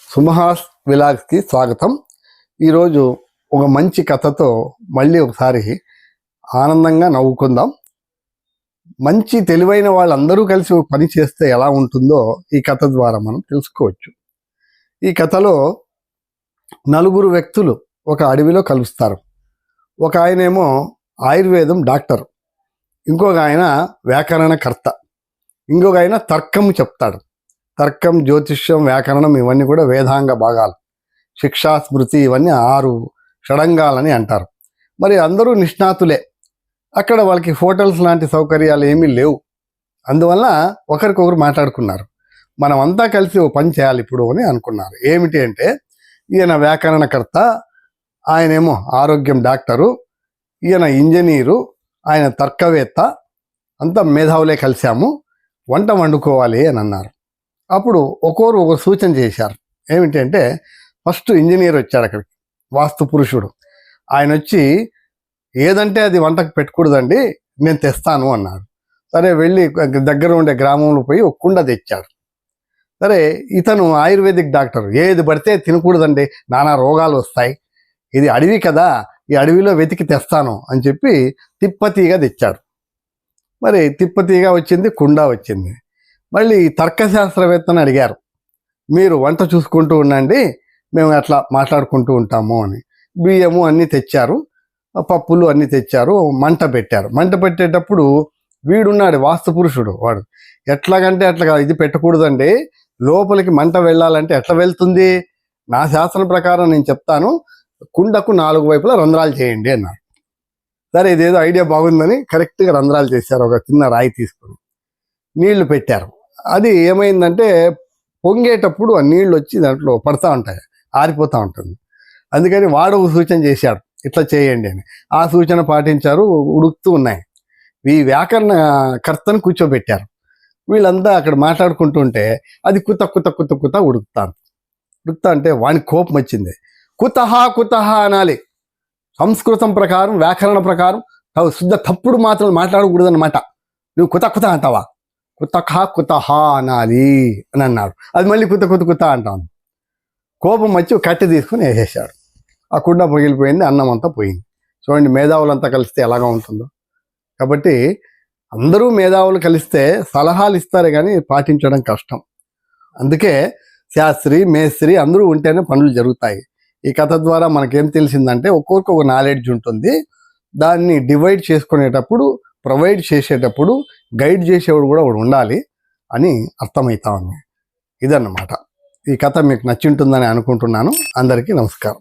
సుమహాస్ విలాగ్స్కి స్వాగతం. ఈరోజు ఒక మంచి కథతో మళ్ళీ ఒకసారి ఆనందంగా నవ్వుకుందాం. మంచి తెలివైన వాళ్ళందరూ కలిసి ఒక పని చేస్తే ఎలా ఉంటుందో ఈ కథ ద్వారా మనం తెలుసుకోవచ్చు. ఈ కథలో నలుగురు వ్యక్తులు ఒక అడవిలో కలుస్తారు. ఒక ఆయనేమో ఆయుర్వేదం డాక్టర్, ఇంకొక ఆయన వ్యాకరణకర్త, ఇంకొక ఆయన తర్కం చెప్తాడు. తర్కం, జ్యోతిష్యం, వ్యాకరణం ఇవన్నీ కూడా వేదాంగ భాగాలు. శిక్షా, స్మృతి ఇవన్నీ 6 షడంగాలని అంటారు. మరి అందరూ నిష్ణాతులే. అక్కడ వాళ్ళకి హోటల్స్ లాంటి సౌకర్యాలు ఏమీ లేవు. అందువల్ల ఒకరికొకరు మాట్లాడుకున్నారు, మనం అంతా కలిసి ఓ పని చేయాలి ఇప్పుడు అని అనుకున్నారు. ఏమిటి అంటే, ఈయన వ్యాకరణకర్త, ఆయనేమో ఆరోగ్యం డాక్టరు, ఈయన ఇంజనీరు, ఆయన తర్కవేత్త, అంతా మేధావులే కలిసాము, వంట వండుకోవాలి అని అన్నారు. అప్పుడు ఒకరు ఒక సూచన చేశారు. ఏమిటంటే, ఫస్ట్ ఇంజనీర్ వచ్చాడు అక్కడికి, వాస్తు పురుషుడు. ఆయన వచ్చి, ఏదంటే అది వంటకు పెట్టకూడదండి, నేను తెస్తాను అన్నాడు. సరే వెళ్ళి దగ్గర ఉండే గ్రామంలో పోయి ఒక కుండ తెచ్చాడు. సరే ఇతను ఆయుర్వేదిక్ డాక్టర్, ఏది పడితే తినకూడదండి, నానా రోగాలు వస్తాయి, ఇది అడవి కదా, ఈ అడవిలో వెతికి తెస్తాను అని చెప్పి తిప్పతీగా తెచ్చాడు. మరి తిప్పతీగా వచ్చింది, కుండ వచ్చింది. మళ్ళీ తర్కశాస్త్రవేత్తని అడిగారు, మీరు వంట చూసుకుంటూ ఉండండి, మేము అట్లా మాట్లాడుకుంటూ ఉంటాము అని. బియ్యము అన్నీ తెచ్చారు, పప్పులు అన్నీ తెచ్చారు, మంట పెట్టారు. మంట పెట్టేటప్పుడు వీడున్నాడు వాస్తు పురుషుడు, వాడు ఎట్లాగంటే అట్లా ఇది పెట్టకూడదండి, లోపలికి మంట వెళ్ళాలంటే ఎట్లా వెళ్తుంది, నా శాస్త్రం ప్రకారం నేను చెప్తాను, కుండకు 4 వైపులా రంధ్రాలు చేయండి అన్నాడు. సరే ఇదేదో ఐడియా బాగుందని కరెక్ట్గా రంధ్రాలు చేశారు. ఒక చిన్న రాయి తీసుకుని నీళ్లు పెట్టారు. అది ఏమైందంటే, పొంగేటప్పుడు ఆ నీళ్ళు వచ్చి దాంట్లో పడతా ఉంటాయి, ఆరిపోతూ ఉంటుంది. అందుకని వాడు ఒక సూచన చేశాడు, ఇట్లా చేయండి అని. ఆ సూచన పాటించారు, ఉడుకుతూ ఉన్నాయి. ఈ వ్యాకరణ కర్తను కూర్చోబెట్టారు. వీళ్ళంతా అక్కడ మాట్లాడుకుంటూ ఉంటే అది కుత కుత కుత కుత ఉడుకుతా అంటే వానికి కోపం వచ్చింది. కుతహ అనాలి, సంస్కృతం ప్రకారం, వ్యాకరణ ప్రకారం శుద్ధ తప్పుడు మాత్రం మాట్లాడకూడదు అన్నమాట. నువ్వు కుత అంటావా, కుతహ అనాలి అని అన్నాడు. అది మళ్ళీ కుత అంటాను. కోపం వచ్చి కట్టె తీసుకుని వేసేసాడు. ఆ కుండ పగిలిపోయింది, అన్నం అంతా పోయింది. చూడండి, మేధావులంతా కలిస్తే ఎలాగా ఉంటుందో. కాబట్టి అందరూ మేధావులు కలిస్తే సలహాలు ఇస్తారు కానీ పాటించడం కష్టం. అందుకే శాస్త్రి, మేస్త్రి అందరూ ఉంటేనే పనులు జరుగుతాయి. ఈ కథ ద్వారా మనకేం తెలిసిందంటే, ఒక్కొక్కరికి ఒక నాలెడ్జ్ ఉంటుంది, దాన్ని డివైడ్ చేసుకునేటప్పుడు, ప్రొవైడ్ చేసేటప్పుడు గైడ్ చేసేవాడు కూడా ఒకడు ఉండాలి అని అర్థమవుతా ఉంది. ఇదన్నమాట. ఈ కథ మీకు నచ్చింటుందని అనుకుంటున్నాను. అందరికీ నమస్కారం.